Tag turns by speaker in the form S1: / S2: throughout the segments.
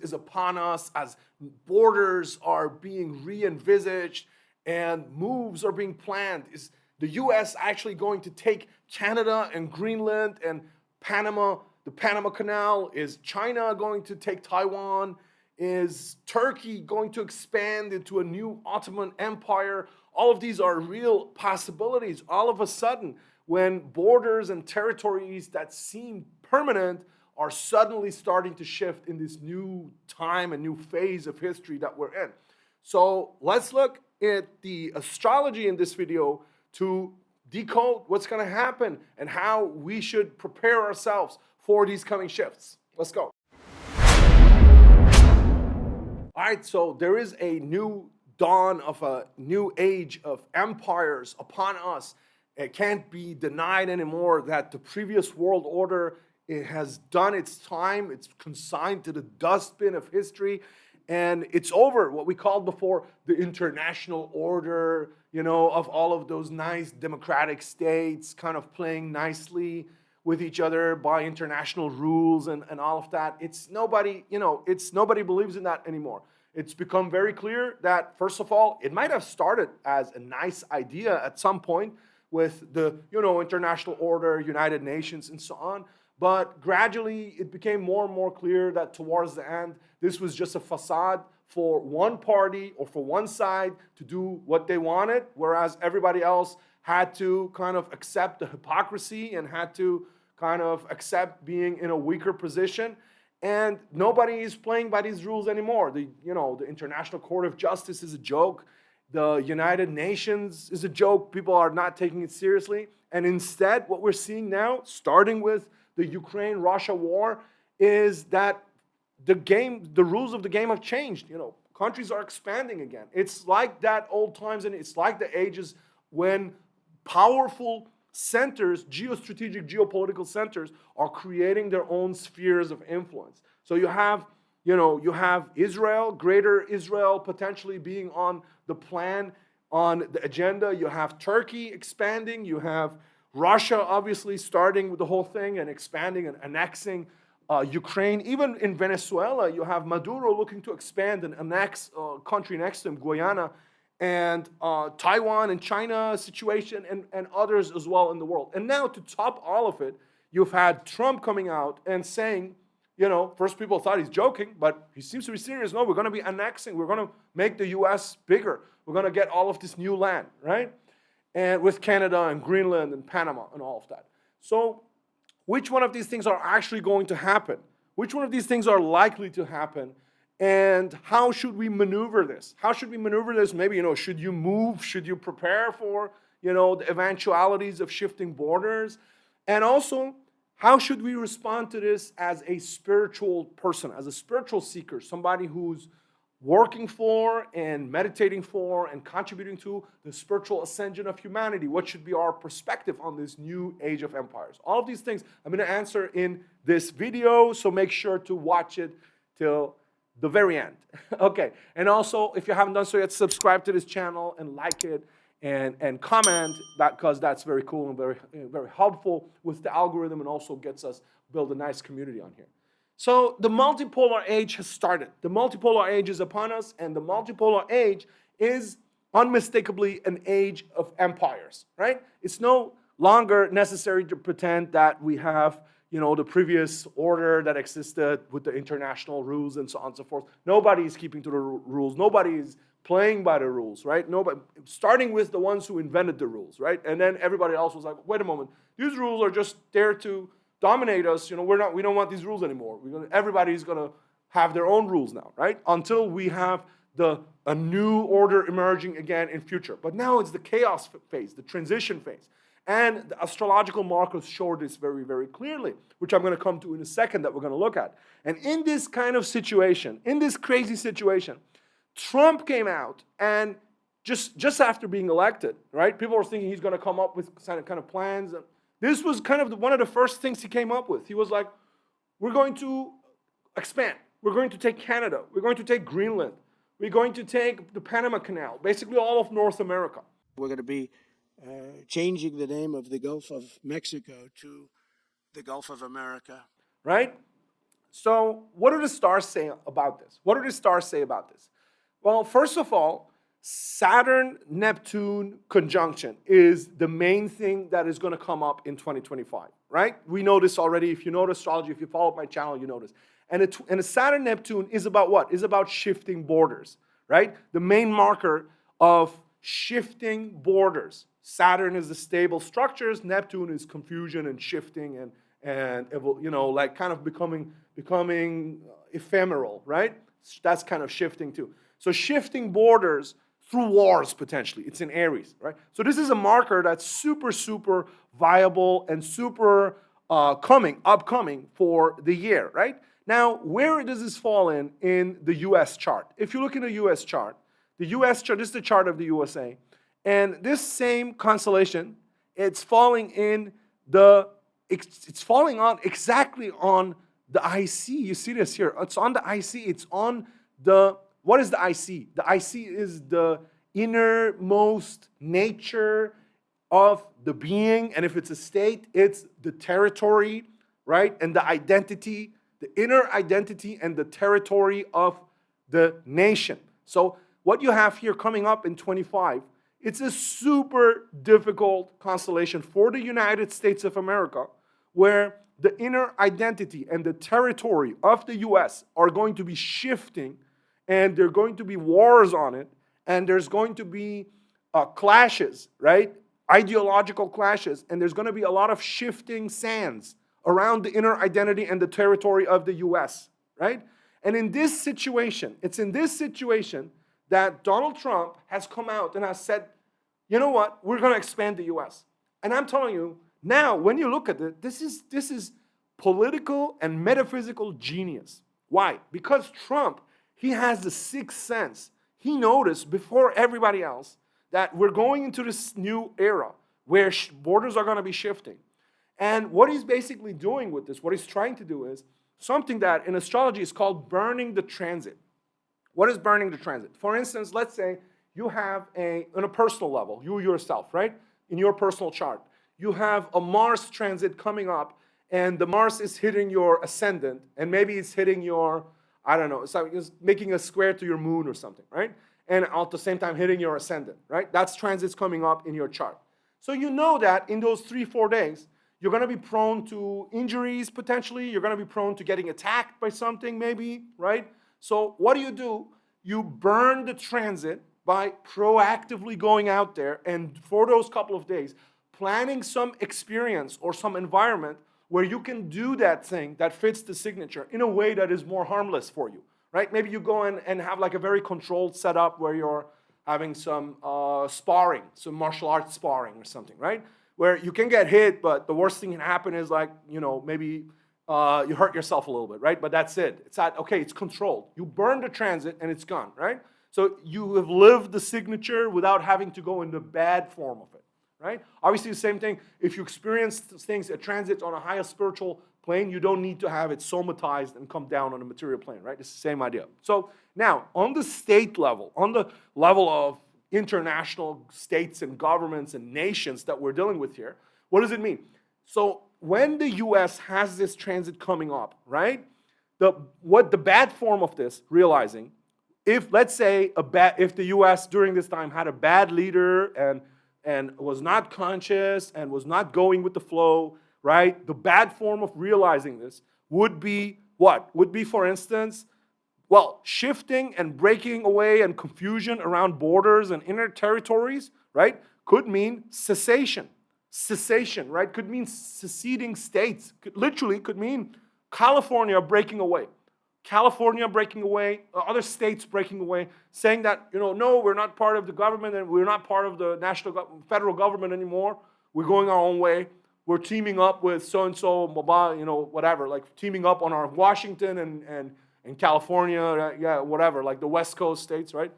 S1: is upon us, as borders are being re-envisaged and moves are being planned. Is the US actually going to take Canada and Greenland and Panama, the Panama Canal? Is China going to take Taiwan? Is Turkey going to expand into a new Ottoman Empire? All of these are real possibilities. All of a sudden, when borders and territories that seem permanent are suddenly starting to shift in this new time and new phase of history that we're in. So let's look at the astrology in this video to decode what's going to happen and how we should prepare ourselves for these coming shifts. Let's go. All right, so there is a new dawn of a new age of empires upon us. It can't be denied anymore that the previous world order, it has done its time. It's consigned to the dustbin of history, and it's over. What we called before the international order, of all of those nice democratic states kind of playing nicely with each other by international rules and all of that. It's nobody believes in that anymore. It's become very clear that, first of all, it might have started as a nice idea at some point with the, international order, United Nations, and so on. But gradually, it became more and more clear that towards the end, this was just a facade for one party or for one side to do what they wanted, whereas everybody else had to kind of accept the hypocrisy and had to kind of accept being in a weaker position. And nobody is playing by these rules anymore. The International Court of Justice is a joke. The United Nations is a joke. People are not taking it seriously. And instead, what we're seeing now, starting with the Ukraine-Russia war, is that the rules of the game have changed. Countries are expanding again. It's like that old times, and it's like the ages when powerful centers, geostrategic, geopolitical centers, are creating their own spheres of influence. So you have Israel, greater Israel potentially being on the plan, on the agenda. You have Turkey expanding. You have Russia obviously starting with the whole thing and expanding and annexing Ukraine. Even in Venezuela, you have Maduro looking to expand and annex country next to him, Guyana, and Taiwan and China situation, and others as well in the world. And now to top all of it, you've had Trump coming out and saying, first people thought he's joking, but he seems to be serious. No, we're going to be annexing. We're going to make the U.S. bigger. We're going to get all of this new land, right? And with Canada and Greenland and Panama and all of that. So which one of these things are actually going to happen? Which one of these things are likely to happen? And how should we maneuver this? How should we maneuver this? Maybe, should you move? Should you prepare for, the eventualities of shifting borders? And also, how should we respond to this as a spiritual person, as a spiritual seeker, somebody who's working for and meditating for and contributing to the spiritual ascension of humanity? What should be our perspective on this new age of empires? All of these things I'm going to answer in this video, so make sure to watch it till the very end. Okay, and also, if you haven't done so yet, subscribe to this channel and like it and comment, because that's very cool and very helpful with the algorithm, and also gets us build a nice community on here. So the multipolar age has started. The multipolar age is upon us, and the multipolar age is unmistakably an age of empires, right? It's no longer necessary to pretend that we have, the previous order that existed with the international rules and so on and so forth. Nobody is keeping to the rules. Nobody is playing by the rules, right? Nobody, starting with the ones who invented the rules, right? And then everybody else was like, wait a moment, these rules are just there to dominate us. We don't want these rules anymore. Everybody's going to have their own rules now, right? Until we have a new order emerging again in future. But now it's the chaos phase, the transition phase. And the astrological markers show this very, very clearly, which I'm going to come to in a second that we're going to look at. And in this kind of situation, in this crazy situation, Trump came out and just after being elected, right? People were thinking he's going to come up with kind of plans. This was kind of one of the first things he came up with. He was like, we're going to expand. We're going to take Canada. We're going to take Greenland. We're going to take the Panama Canal, basically all of North America.
S2: We're going to be changing the name of the Gulf of Mexico to the Gulf of America.
S1: Right? So what do the stars say about this? What do the stars say about this? Well, first of all, Saturn-Neptune conjunction is the main thing that is going to come up in 2025, right? We know this already. If you know astrology, if you follow my channel, you know this. And a Saturn-Neptune is about what? Is about shifting borders, right? The main marker of shifting borders. Saturn is the stable structures. Neptune is confusion and shifting and like kind of becoming ephemeral, right? That's kind of shifting too. So shifting borders through wars potentially. It's in Aries, right? So this is a marker that's super, super viable and super upcoming for the year, right? Now, where does this fall in the U.S. chart? If you look in the U.S. chart, this is the chart of the USA, and this same constellation, it's falling on exactly on the IC. You see this here. It's on the IC. It's on the, what is the IC? The IC is the innermost nature of the being, and if it's a state, it's the territory, right? And the identity, the inner identity and the territory of the nation. So what you have here coming up in 25, it's a super difficult constellation for the United States of America, where the inner identity and the territory of the US are going to be shifting, and there are going to be wars on it, and there's going to be clashes, right? Ideological clashes, and there's going to be a lot of shifting sands around the inner identity and the territory of the US, right? And in this situation, it's in this situation that Donald Trump has come out and has said, you know what, we're going to expand the US. And I'm telling you, now, when you look at it, this is political and metaphysical genius. Why? Because Trump, he has the sixth sense. He noticed before everybody else that we're going into this new era where borders are going to be shifting. And what he's basically doing with this, what he's trying to do is something that in astrology is called burning the transit. What is burning the transit? For instance, let's say you have on a personal level, you yourself, right? In your personal chart, you have a Mars transit coming up, and the Mars is hitting your ascendant, and maybe it's hitting your, I don't know, it's making a square to your moon or something, right? And at the same time hitting your ascendant, right? That's transits coming up in your chart. So you know that in those 3-4 days, you're going to be prone to injuries potentially. You're going to be prone to getting attacked by something maybe, right? So what do? You burn the transit by proactively going out there and for those couple of days, planning some experience or some environment where you can do that thing that fits the signature in a way that is more harmless for you, right? Maybe you go in and have like a very controlled setup where you're having some sparring, some martial arts sparring or something, right? Where you can get hit, but the worst thing can happen is like, maybe you hurt yourself a little bit, right? But that's it. It's controlled. You burn the transit and it's gone, right? So you have lived the signature without having to go in the bad form of it, right? Obviously, the same thing. If you experience things, a transit on a higher spiritual plane, you don't need to have it somatized and come down on a material plane, right? It's the same idea. So now, on the state level, on the level of international states and governments and nations that we're dealing with here, what does it mean? So when the U.S. has this transit coming up, right? The bad form of this, realizing, if let's say if the U.S. during this time had a bad leader and was not conscious and was not going with the flow, right? The bad form of realizing this would be what? Would be, for instance, shifting and breaking away and confusion around borders and inner territories, right? Could mean cessation. Cessation, right? Could mean seceding states. Literally could mean California breaking away. California breaking away, other states breaking away, saying that, no, we're not part of the government and we're not part of the federal government anymore. We're going our own way. We're teaming up with so-and-so, whatever, like teaming up on our Washington and California, whatever, like the West Coast states, right?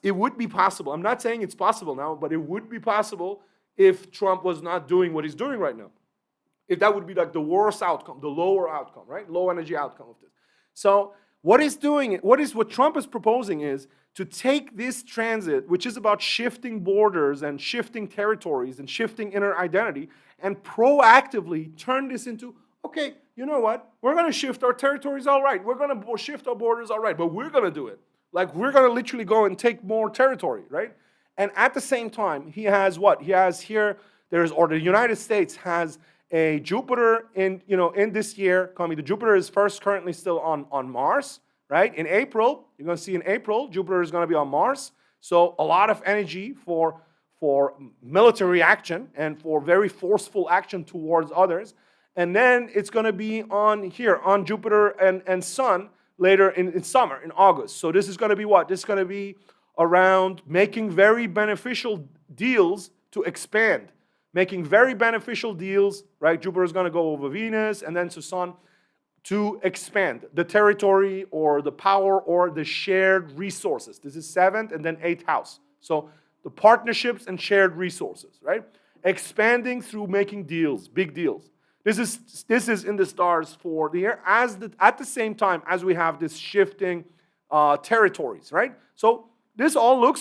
S1: It would be possible. I'm not saying it's possible now, but it would be possible if Trump was not doing what he's doing right now. If that would be like the worst outcome, the lower outcome, right? Low energy outcome of this. So what Trump is proposing is to take this transit, which is about shifting borders and shifting territories and shifting inner identity, and proactively turn this into, okay, you know what? We're going to shift our territories, all right. We're going to shift our borders, all right. But we're going to do it. Like, we're going to literally go and take more territory, right? And at the same time, he has what? He has here, or the United States has a Jupiter in this year coming. The Jupiter is first currently still on Mars, right? In April, you're going to see in April, Jupiter is going to be on Mars. So a lot of energy for military action and for very forceful action towards others. And then it's going to be on Jupiter and Sun later in summer, in August. So this is going to be what? This is going to be around making very beneficial deals to expand. Making very beneficial deals, right? Jupiter is going to go over Venus and then to Sun to expand the territory or the power or the shared resources. This is 7th and then 8th house. So the partnerships and shared resources, right? Expanding through making deals, big deals. This is in the stars for the year at the same time as we have this shifting territories, right? So this all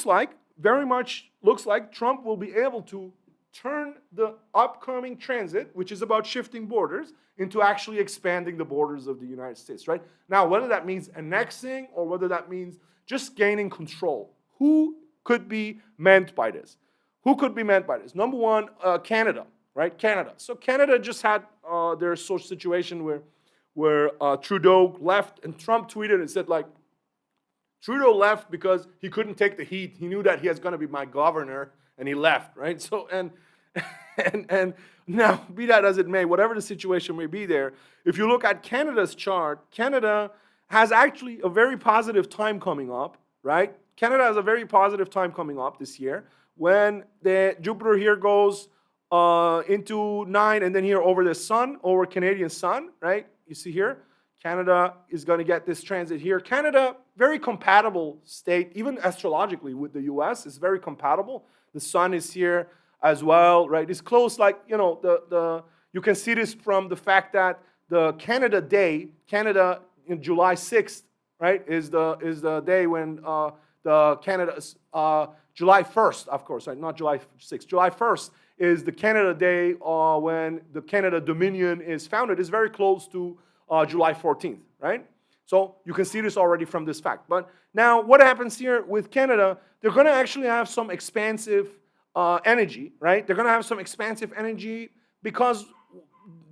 S1: very much looks like Trump will be able to turn the upcoming transit, which is about shifting borders, into actually expanding the borders of the United States, right? Now, whether that means annexing or whether that means just gaining control, who could be meant by this? Who could be meant by this? Number one, Canada, right? Canada. So Canada just had their sort of situation where Trudeau left, and Trump tweeted and said, like, Trudeau left because he couldn't take the heat. He knew that he was going to be my governor, and he left, right? So, and now, be that as it may, whatever the situation may be there, if you look at Canada's chart, Canada has actually a very positive time coming up, right? Canada has a very positive time coming up this year when the Jupiter here goes into 9 and then here over the Sun, over Canadian Sun, right? You see here, Canada is going to get this transit here. Canada, very compatible state, even astrologically with the US, is very compatible. The Sun is here as well, right? It's close, like, you can see this from the fact that the Canada Day, Canada in July 6th, right, is the day when the Canada's, July 1st, of course, right, not July 6th. July 1st is the Canada Day when the Canada Dominion is founded. It's very close to July 14th, right? So you can see this already from this fact. But now what happens here with Canada, they're going to actually have some expansive energy, right? They're going to have some expansive energy because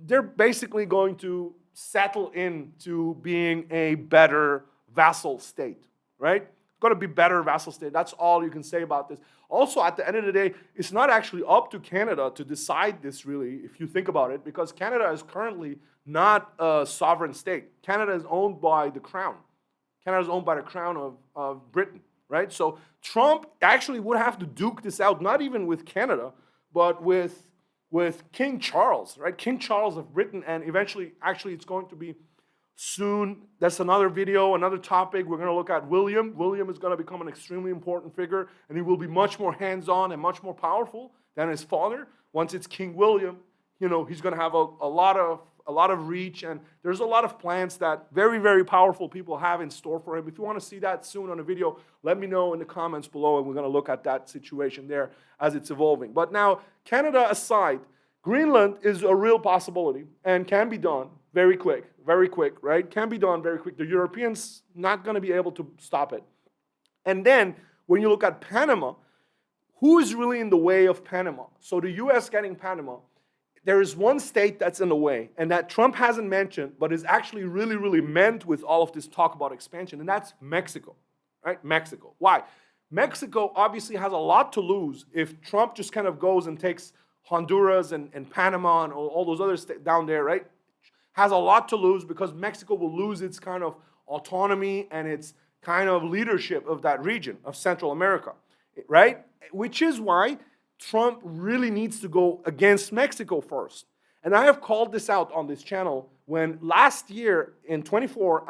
S1: they're basically going to settle into being a better vassal state, right? It's going to be better vassal state. That's all you can say about this. Also, at the end of the day, it's not actually up to Canada to decide this, really, if you think about it, because Canada is currently not a sovereign state. Canada is owned by the crown. Canada is owned by the crown of Britain, right? So Trump actually would have to duke this out, not even with Canada, but with King Charles, right? King Charles of Britain, and eventually, actually, it's going to be soon. That's another video, another topic. We're going to look at William. William is going to become an extremely important figure, and he will be much more hands-on and much more powerful than his father. Once it's King William, he's going to have a lot of reach, and there's a lot of plans that very, very powerful people have in store for him. If you want to see that soon on a video, let me know in the comments below, and we're going to look at that situation there as it's evolving. But now, Canada aside, Greenland is a real possibility and can be done very quick, right? Can be done very quick. The Europeans not going to be able to stop it. And then, when you look at Panama, who is really in the way of Panama? So the U.S. getting Panama, there is one state that's in the way, and that Trump hasn't mentioned, but is actually really, really meant with all of this talk about expansion, and that's Mexico, right? Mexico. Why? Mexico obviously has a lot to lose if Trump just kind of goes and takes Honduras and Panama and all those other states down there, right? Has a lot to lose because Mexico will lose its kind of autonomy and its kind of leadership of that region of Central America, right? Which is why Trump really needs to go against Mexico first. And I have called this out on this channel when last year in 24,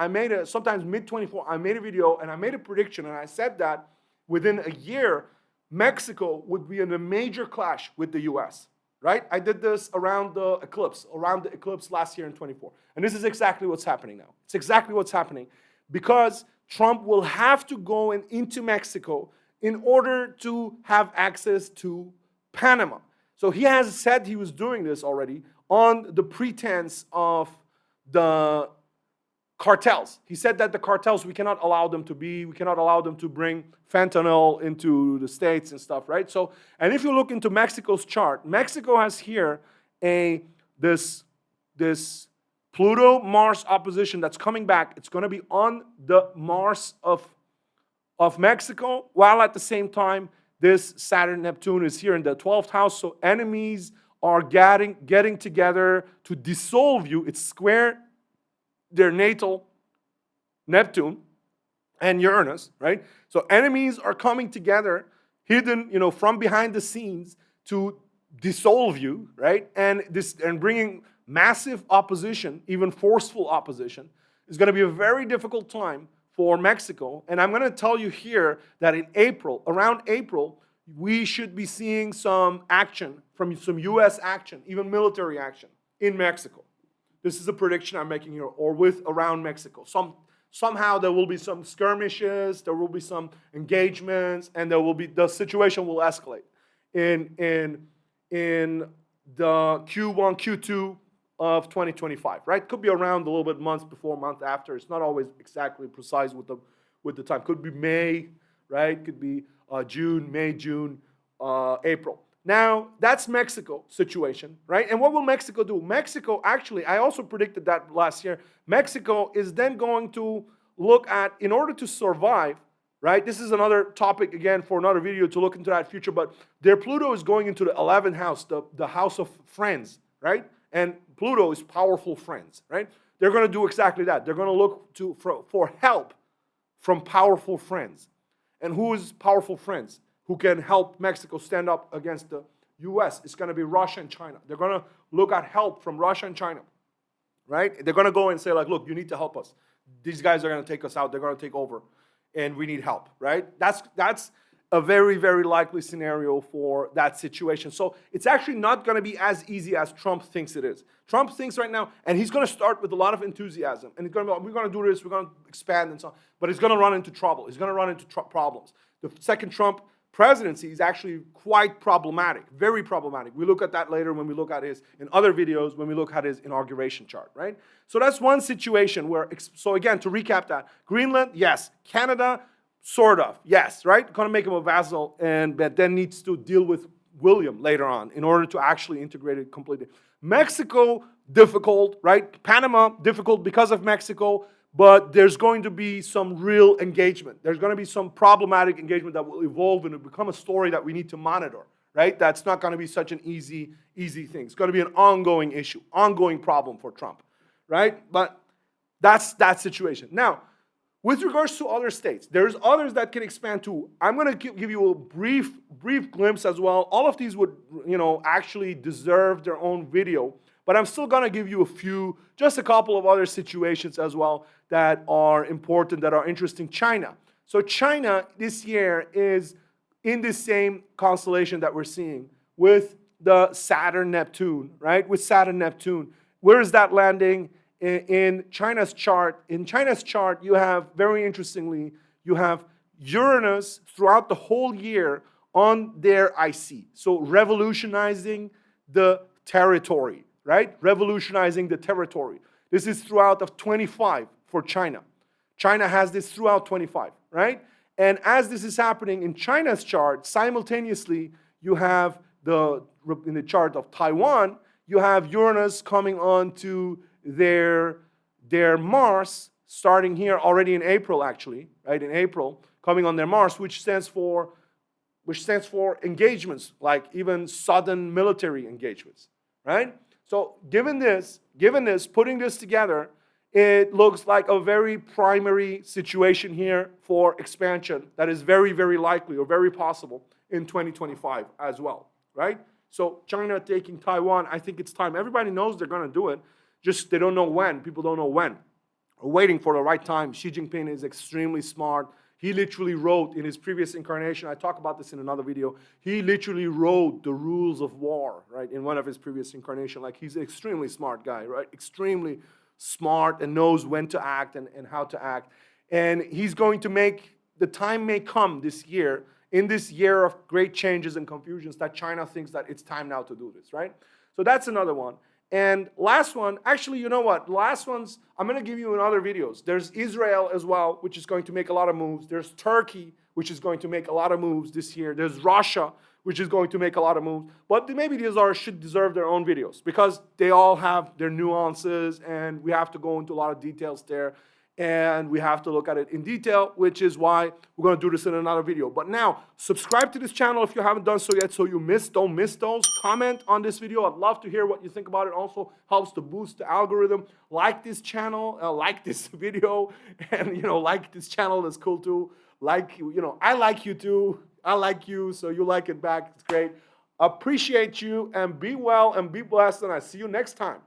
S1: sometimes mid-24, I made a video and I made a prediction, and I said that within a year, Mexico would be in a major clash with the US, right? I did this around the eclipse last year in 24. And this is exactly what's happening now. It's exactly what's happening because Trump will have to go into Mexico in order to have access to Panama. So he has said he was doing this already on the pretense of the cartels. He said that the cartels, we cannot allow them to bring fentanyl into the States and stuff, right? So, and if you look into Mexico's chart, Mexico has here this Pluto-Mars opposition that's coming back. It's going to be on the Mars of Mexico, while at the same time, this Saturn-Neptune is here in the 12th house. So enemies are getting together to dissolve you. It's square their natal Neptune and Uranus, right? So enemies are coming together, hidden, from behind the scenes to dissolve you, right? And bringing massive opposition, even forceful opposition, is going to be a very difficult time for Mexico. And I'm going to tell you here that around April, we should be seeing some action, from some U.S. action, even military action in Mexico. This is a prediction I'm making here, or around Mexico. Somehow there will be some skirmishes, there will be some engagements, and the situation will escalate in the Q1, Q2 of 2025, right? Could be around a little bit months before, month after. It's not always exactly precise with the time. Could be May, right? Could be June, May, June, April. Now, that's Mexico situation, right? And what will Mexico do? Mexico, actually, I also predicted that last year. Mexico is then going to look at, in order to survive, right? This is another topic, again, for another video to look into that future, but their Pluto is going into the 11th house, the house of friends, right? And Pluto is powerful friends, right? They're going to do exactly that. They're going to look for help from powerful friends. And who is powerful friends who can help Mexico stand up against the U.S.? It's going to be Russia and China. They're going to look at help from Russia and China, right? They're going to go and say, like, look, you need to help us. These guys are going to take us out. They're going to take over, and we need help, right? That's a very, very likely scenario for that situation. So it's actually not going to be as easy as Trump thinks it is. Trump thinks right now, and he's going to start with a lot of enthusiasm, and he's going to be, we're going to do this, we're going to expand and so on, but he's going to run into trouble. He's going to run into problems. The second Trump presidency is actually quite problematic, very problematic. We look at that later when we look at in other videos, when we look at his inauguration chart, right? So that's one situation where, so again, to recap that, Greenland, yes. Canada, sort of, yes, right? Going to make him a vassal, but then needs to deal with William later on in order to actually integrate it completely. Mexico, difficult, right? Panama, difficult because of Mexico, but there's going to be some real engagement. There's going to be some problematic engagement that will evolve and become a story that we need to monitor, right? That's not going to be such an easy thing. It's going to be an ongoing issue, ongoing problem for Trump, right? But that's that situation. Now, with regards to other states, there's others that can expand too. I'm going to give you a brief glimpse as well. All of these would, actually deserve their own video, but I'm still going to give you just a couple of other situations as well that are important, that are interesting. China. So China this year is in the same constellation that we're seeing with the Saturn-Neptune, right? With Saturn-Neptune. Where is that landing? In China's chart. In China's chart, you have, very interestingly, you have Uranus throughout the whole year on their IC. So revolutionizing the territory, right? Revolutionizing the territory. This is throughout of 25 for China. China has this throughout 25, right? And as this is happening in China's chart, simultaneously, you have in the chart of Taiwan, you have Uranus coming on to their Mars, starting here already in April, actually, right? In April, coming on their Mars, which stands for engagements, like even sudden military engagements, right? So given this, putting this together, it looks like a very primary situation here for expansion that is very, very likely or very possible in 2025 as well, right? So China taking Taiwan, I think it's time. Everybody knows they're going to do it. Just they don't know when. People don't know when. We're waiting for the right time. Xi Jinping is extremely smart. He literally wrote in his previous incarnation, I talk about this in another video, he literally wrote the rules of war, right, in one of his previous incarnations. Like, he's an extremely smart guy, right? Extremely smart and knows when to act and how to act. And he's going to make, the time may come this year, in this year of great changes and confusions, that China thinks that it's time now to do this, right? So that's another one. And last one, actually, you know what? Last ones, I'm going to give you in other videos. There's Israel as well, which is going to make a lot of moves. There's Turkey, which is going to make a lot of moves this year. There's Russia, which is going to make a lot of moves. But maybe these should deserve their own videos because they all have their nuances and we have to go into a lot of details there. And we have to look at it in detail, which is why we're going to do this in another video. But now, subscribe to this channel if you haven't done so yet, so you don't miss those. Comment on this video. I'd love to hear what you think about it. Also helps to boost the algorithm. Like this channel, like this video, and like this channel is cool too. I like you too. I like you, so you like it back. It's great. Appreciate you, and be well and be blessed, and I see you next time.